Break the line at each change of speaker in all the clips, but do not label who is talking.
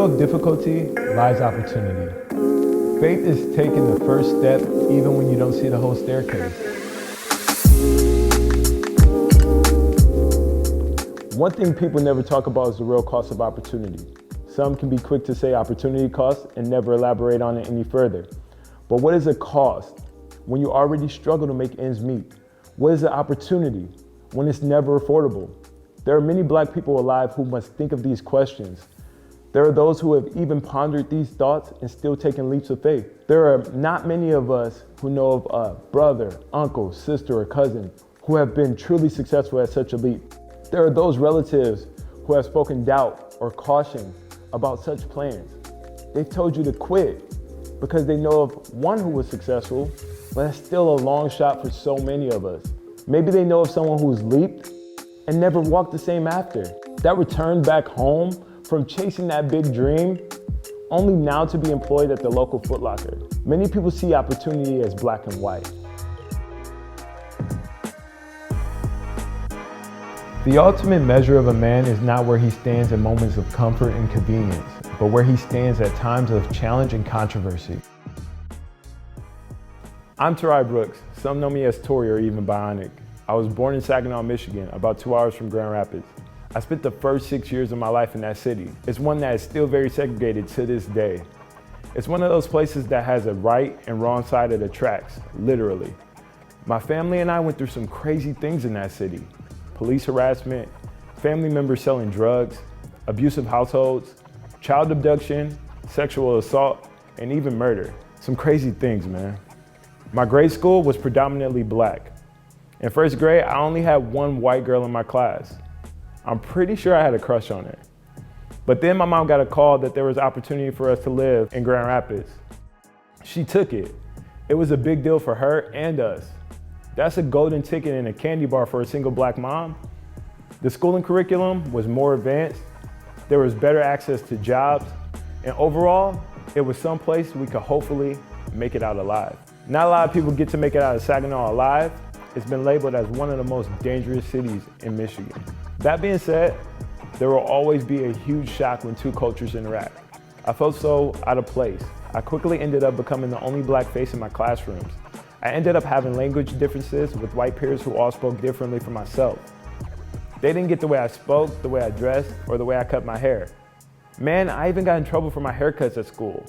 real difficulty lies opportunity. Faith is taking the first step even when you don't see the whole staircase. One thing people never talk about is the real cost of opportunity. Some can be quick to say opportunity cost and never elaborate on it any further. But what is a cost when you already struggle to make ends meet? What is an opportunity when it's never affordable? There are many Black people alive who must think of these questions. There are those who have even pondered these thoughts and still taken leaps of faith. There are not many of us who know of a brother, uncle, sister, or cousin who have been truly successful at such a leap. There are those relatives who have spoken doubt or caution about such plans. They've told you to quit because they know of one who was successful, but that's still a long shot for so many of us. Maybe they know of someone who's leaped and never walked the same after, that returned back home from chasing that big dream, only now to be employed at the local Foot Locker. Many people see opportunity as black and white. The ultimate measure of a man is not where he stands in moments of comfort and convenience, but where he stands at times of challenge and controversy. I'm Tor'i Brooks. Some know me as Tor'i or even Bionic. I was born in Saginaw, Michigan, about 2 hours from Grand Rapids. I spent the first 6 years of my life in that city. It's one that is still very segregated to this day. It's one of those places that has a right and wrong side of the tracks, literally. My family and I went through some crazy things in that city. Police harassment, family members selling drugs, abusive households, child abduction, sexual assault, and even murder. Some crazy things, man. My grade school was predominantly Black. In first grade, I only had one white girl in my class. I'm pretty sure I had a crush on her. But then my mom got a call that there was opportunity for us to live in Grand Rapids. She took it. It was a big deal for her and us. That's a golden ticket and a candy bar for a single Black mom. The schooling curriculum was more advanced. There was better access to jobs. And overall, it was someplace we could hopefully make it out alive. Not a lot of people get to make it out of Saginaw alive. It's been labeled as one of the most dangerous cities in Michigan. That being said, there will always be a huge shock when two cultures interact. I felt so out of place. I quickly ended up becoming the only Black face in my classrooms. I ended up having language differences with white peers who all spoke differently from myself. They didn't get the way I spoke, the way I dressed, or the way I cut my hair. Man, I even got in trouble for my haircuts at school.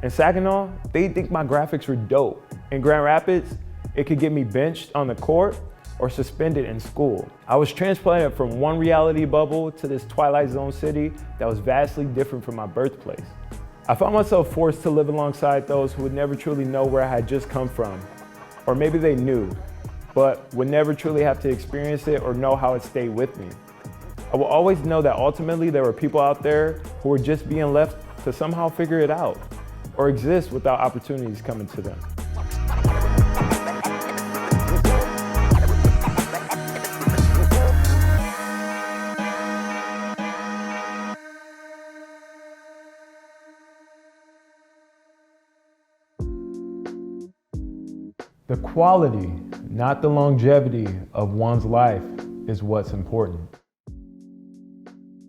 In Saginaw, they think my graphics were dope. In Grand Rapids, it could get me benched on the court or suspended in school. I was transplanted from one reality bubble to this Twilight Zone city that was vastly different from my birthplace. I found myself forced to live alongside those who would never truly know where I had just come from. Or maybe they knew, but would never truly have to experience it or know how it stayed with me. I will always know that ultimately there were people out there who were just being left to somehow figure it out or exist without opportunities coming to them. The quality, not the longevity of one's life is what's important.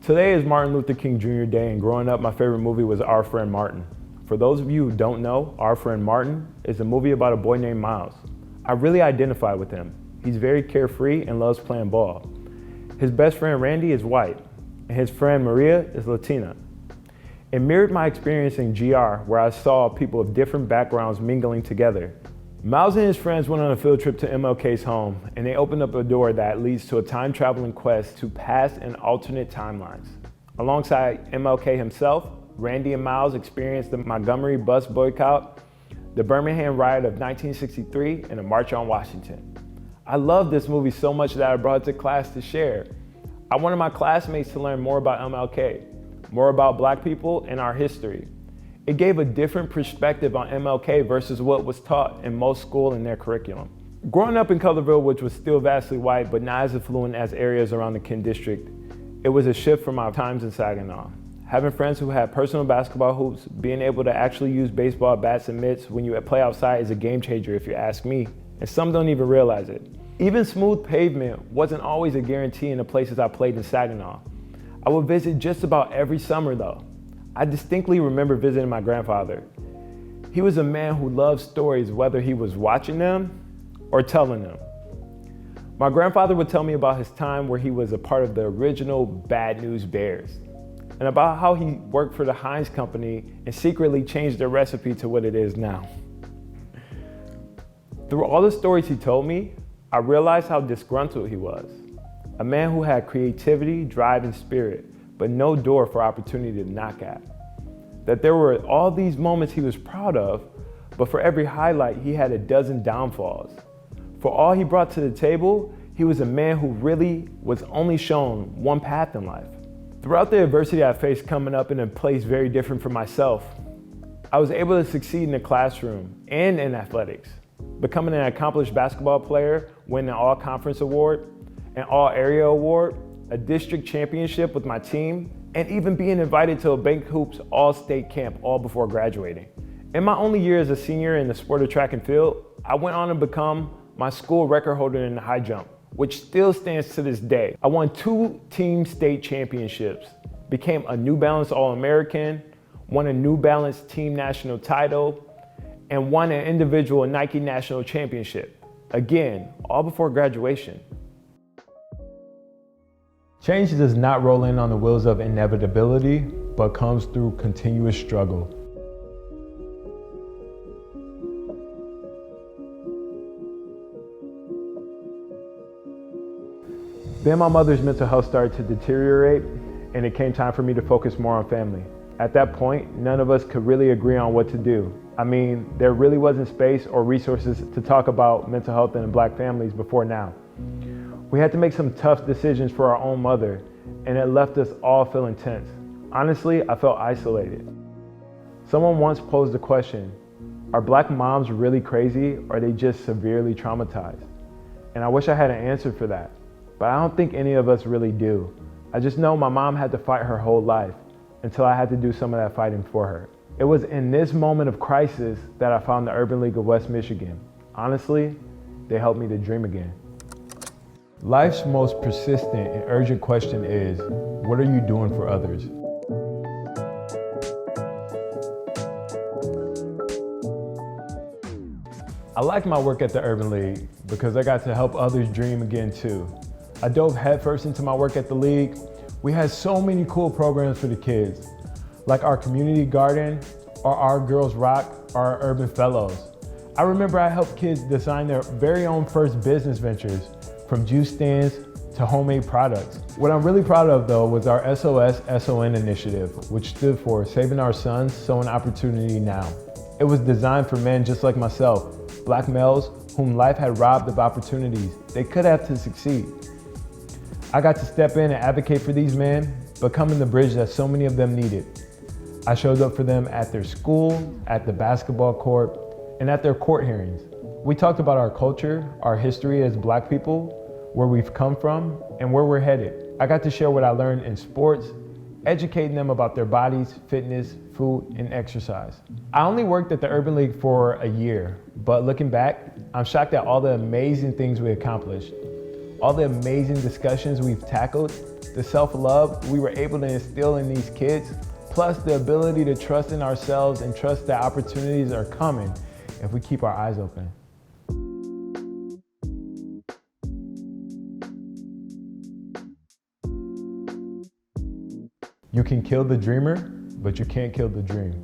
Today is Martin Luther King Jr. Day, and growing up, my favorite movie was Our Friend Martin. For those of you who don't know, Our Friend Martin is a movie about a boy named Miles. I really identify with him. He's very carefree and loves playing ball. His best friend Randy is white, and his friend Maria is Latina. It mirrored my experience in GR, where I saw people of different backgrounds mingling together. Miles and his friends went on a field trip to MLK's home, and they opened up a door that leads to a time-traveling quest to past and alternate timelines. Alongside MLK himself, Randy and Miles experienced the Montgomery bus boycott, the Birmingham riot of 1963, and the March on Washington. I love this movie so much that I brought it to class to share. I wanted my classmates to learn more about MLK, more about Black people and our history. It gave a different perspective on MLK versus what was taught in most school in their curriculum. Growing up in Colorville, which was still vastly white, but not as affluent as areas around the Ken District, it was a shift from my times in Saginaw. Having friends who had personal basketball hoops, being able to actually use baseball bats and mitts when you play outside is a game changer if you ask me, and some don't even realize it. Even smooth pavement wasn't always a guarantee in the places I played in Saginaw. I would visit just about every summer though. I distinctly remember visiting my grandfather. He was a man who loved stories, whether he was watching them or telling them. My grandfather would tell me about his time where he was a part of the original Bad News Bears, and about how he worked for the Heinz Company and secretly changed their recipe to what it is now. Through all the stories he told me, I realized how disgruntled he was. A man who had creativity, drive, and spirit, but no door for opportunity to knock at. That there were all these moments he was proud of, but for every highlight, he had a dozen downfalls. For all he brought to the table, he was a man who really was only shown one path in life. Throughout the adversity I faced coming up in a place very different from myself, I was able to succeed in the classroom and in athletics, becoming an accomplished basketball player, winning an all-conference award, an all-area award, a district championship with my team, and even being invited to a Bank Hoops all-state camp all before graduating. In my only year as a senior in the sport of track and field, I went on to become my school record holder in the high jump, which still stands to this day. I won 2 team state championships, became a New Balance All-American, won a New Balance team national title, and won an individual Nike national championship. Again, all before graduation. Change does not roll in on the wheels of inevitability, but comes through continuous struggle. Then my mother's mental health started to deteriorate, and it came time for me to focus more on family. At that point, none of us could really agree on what to do. I mean, there really wasn't space or resources to talk about mental health in Black families before now. We had to make some tough decisions for our own mother, and it left us all feeling tense. Honestly, I felt isolated. Someone once posed the question, are Black moms really crazy, or are they just severely traumatized? And I wish I had an answer for that, but I don't think any of us really do. I just know my mom had to fight her whole life until I had to do some of that fighting for her. It was in this moment of crisis that I found the Urban League of West Michigan. Honestly, they helped me to dream again. Life's most persistent and urgent question is, what are you doing for others? I like my work at the Urban League because I got to help others dream again too. I dove headfirst into my work at the league. We had so many cool programs for the kids, like our community garden, or our Girls Rock, or our Urban Fellows. I remember I helped kids design their very own first business ventures, from juice stands to homemade products. What I'm really proud of though was our SOS SON initiative, which stood for Saving Our Sons, Sowing Opportunity Now. It was designed for men just like myself, Black males whom life had robbed of opportunities they could have to succeed. I got to step in and advocate for these men, becoming the bridge that so many of them needed. I showed up for them at their school, at the basketball court, and at their court hearings. We talked about our culture, our history as Black people, where we've come from, and where we're headed. I got to share what I learned in sports, educating them about their bodies, fitness, food, and exercise. I only worked at the Urban League for a year, but looking back, I'm shocked at all the amazing things we accomplished, all the amazing discussions we've tackled, the self-love we were able to instill in these kids, plus the ability to trust in ourselves and trust that opportunities are coming if we keep our eyes open. You can kill the dreamer, but you can't kill the dream.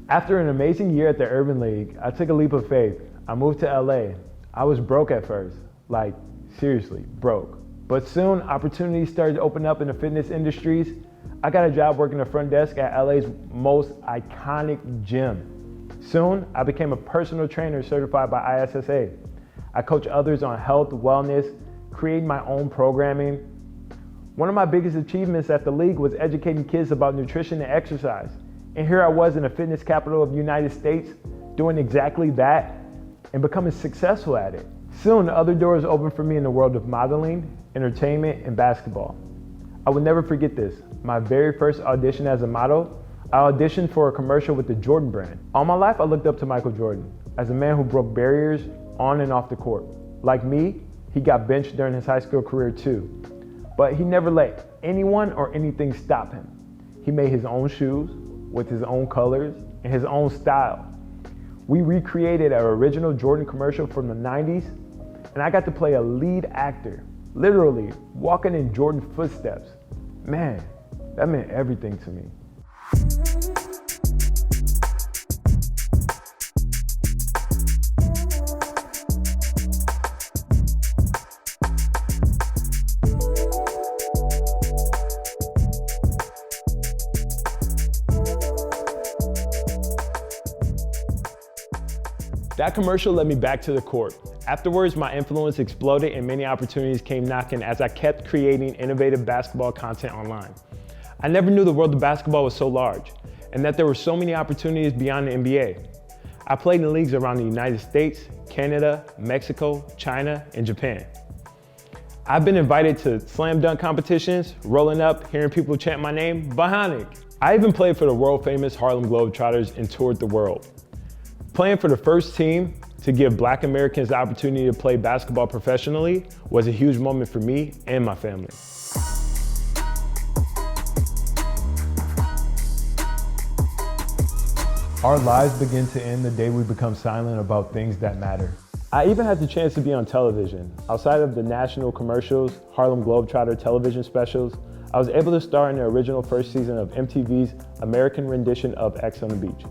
After an amazing year at the Urban League, I took a leap of faith. I moved to LA. I was broke at first, like seriously broke. But soon opportunities started to open up in the fitness industries. I got a job working the front desk at LA's most iconic gym. Soon, I became a personal trainer certified by ISSA. I coach others on health, wellness, create my own programming. One of my biggest achievements at the league was educating kids about nutrition and exercise. And here I was in the fitness capital of the United States doing exactly that and becoming successful at it. Soon, other doors opened for me in the world of modeling, entertainment, and basketball. I will never forget this. My very first audition as a model, I auditioned for a commercial with the Jordan brand. All my life, I looked up to Michael Jordan as a man who broke barriers on and off the court. Like me, he got benched during his high school career too. But he never let anyone or anything stop him. He made his own shoes with his own colors and his own style. We recreated our original Jordan commercial from the 90s, and I got to play a lead actor, literally walking in Jordan's footsteps. Man, that meant everything to me. That commercial led me back to the court. Afterwards, my influence exploded and many opportunities came knocking as I kept creating innovative basketball content online. I never knew the world of basketball was so large and that there were so many opportunities beyond the NBA. I played in leagues around the United States, Canada, Mexico, China, and Japan. I've been invited to slam dunk competitions, rolling up, hearing people chant my name, Bionic. I even played for the world famous Harlem Globetrotters and toured the world. Playing for the first team to give Black Americans the opportunity to play basketball professionally was a huge moment for me and my family. Our lives begin to end the day we become silent about things that matter. I even had the chance to be on television. Outside of the national commercials, Harlem Globetrotter television specials, I was able to star in the original first season of MTV's American rendition of X on the Beach.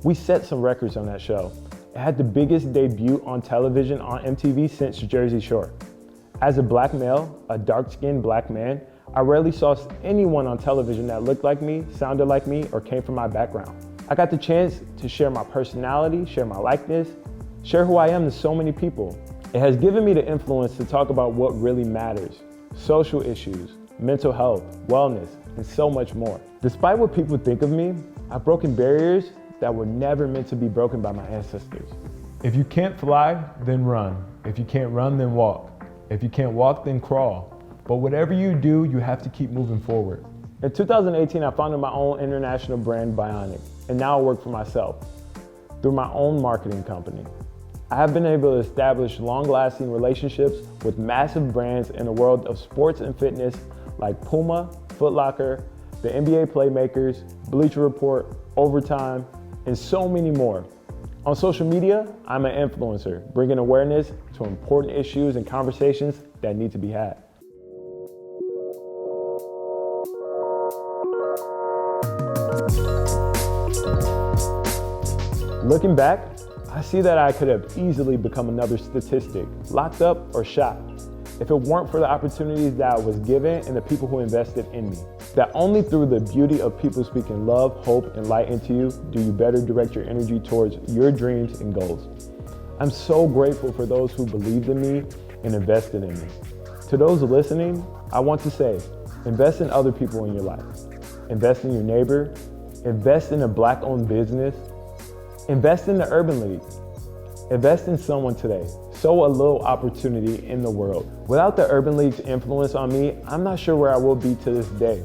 We set some records on that show. It had the biggest debut on television on MTV since Jersey Shore. As a Black male, a dark-skinned Black man, I rarely saw anyone on television that looked like me, sounded like me, or came from my background. I got the chance to share my personality, share my likeness, share who I am to so many people. It has given me the influence to talk about what really matters, social issues, mental health, wellness, and so much more. Despite what people think of me, I've broken barriers that were never meant to be broken by my ancestors. If you can't fly, then run. If you can't run, then walk. If you can't walk, then crawl. But whatever you do, you have to keep moving forward. In 2018, I founded my own international brand, Bionic, and now I work for myself through my own marketing company. I have been able to establish long-lasting relationships with massive brands in the world of sports and fitness like Puma, Foot Locker, the NBA Playmakers, Bleacher Report, Overtime, and so many more. On social media, I'm an influencer, bringing awareness to important issues and conversations that need to be had. Looking back, I see that I could have easily become another statistic, locked up or shot, if it weren't for the opportunities that I was given and the people who invested in me. That only through the beauty of people speaking love, hope, and light into you do you better direct your energy towards your dreams and goals. I'm so grateful for those who believed in me and invested in me. To those listening, I want to say, invest in other people in your life. Invest in your neighbor. Invest in a Black-owned business. Invest in the Urban League. Invest in someone today. Sow a little opportunity in the world. Without the Urban League's influence on me, I'm not sure where I will be to this day.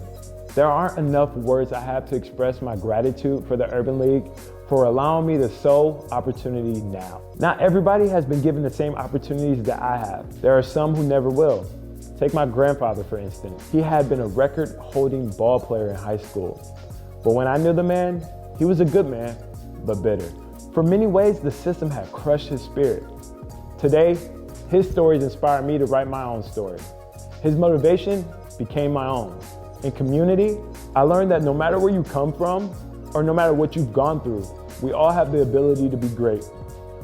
There aren't enough words I have to express my gratitude for the Urban League for allowing me to sow opportunity now. Not everybody has been given the same opportunities that I have. There are some who never will. Take my grandfather, for instance. He had been a record-holding ball player in high school. But when I knew the man, he was a good man, but bitter. For many ways, the system had crushed his spirit. Today, his stories inspired me to write my own story. His motivation became my own. In community, I learned that no matter where you come from, or no matter what you've gone through, we all have the ability to be great.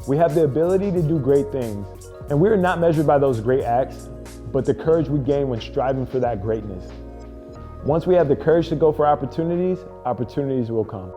We have the ability to do great things. And we are not measured by those great acts, but the courage we gain when striving for that greatness. Once we have the courage to go for opportunities, opportunities will come.